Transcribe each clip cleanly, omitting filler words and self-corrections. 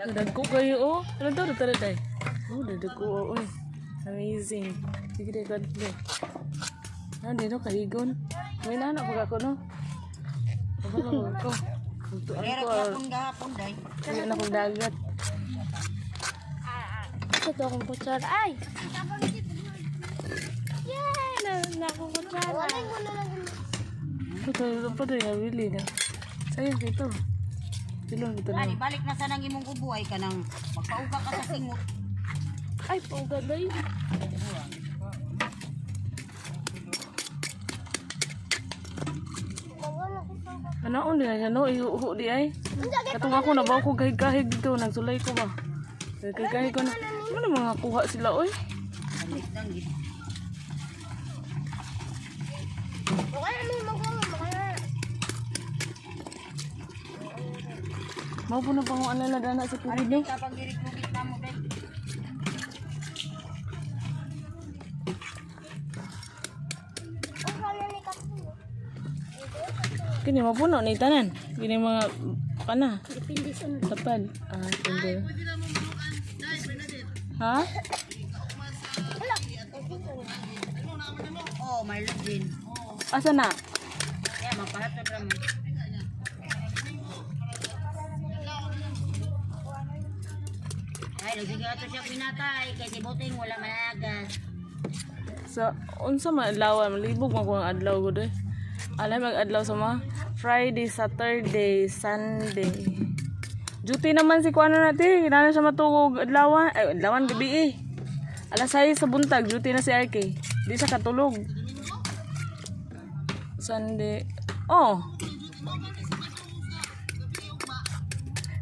Dagko kayo oh. Ano to tara day? Oh, dagko oh. Amazing. Sige day God bless. Dito kaligon. May anak pag ako no. Ano ko? Gahapon gahapon day. May anak kong dagat. Ito akong kutsara. Ay! Yay! Nakong kutsara. Ito pa doon nabili na. Sayang ito. Silong ito Ani na. balik na sa nang imong kubuhay ka nang magpauga ka sa singot. Ay, pauga day. Ano on din ano iuho di ay. Katong ako na ba ko kahig-kahig dito nagsulay ko ba. Kahig-kahig ko na. Ano mga kuha sila oy? Alis lang gid. Mao po na panguan na dana sa tubig no. Kapag girig-gugit na mo day. Kini mapuno ni tanan. Kini mga kana. Depende sa Tapal. Ah, hindi. Ha? Oh, may din. Asa na? Kaya mapahatod ra mo. Ay, lagi ka to siya pinatay kay si Buting wala managas. Sa unsa man adlaw malibog man ko ang adlaw gud eh. Alam mag-adlaw sa mga Friday, Saturday, Sunday. Duty naman si kuano natin, kinahanglan siya matugog adlawan, ay adlawan gabi eh. Alas 6 sa buntag, duty na si RK. Di siya katulog. Sunday. Oh.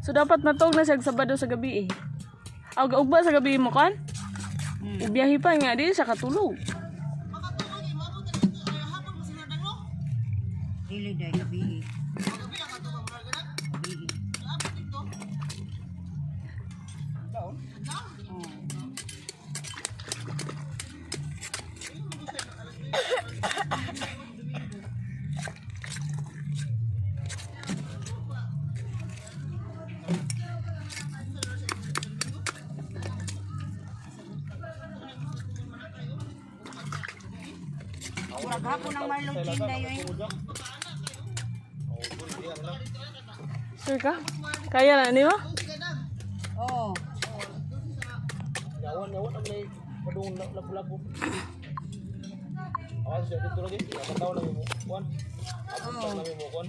So dapat matug na siya Sabado sa gabi eh. Aw gaugba sa gabi mo kan? Ibiyahe pa nga di siya katulog. Dili day gabi. Maghapon ang Marlon Chinda yun. Sure ka? Kaya na ni mo? Oo. Yawan ang may padung lapu-lapu. Awas siya dito lagi. Ang taw lang mo kuan. Ang taw lang mo kuan.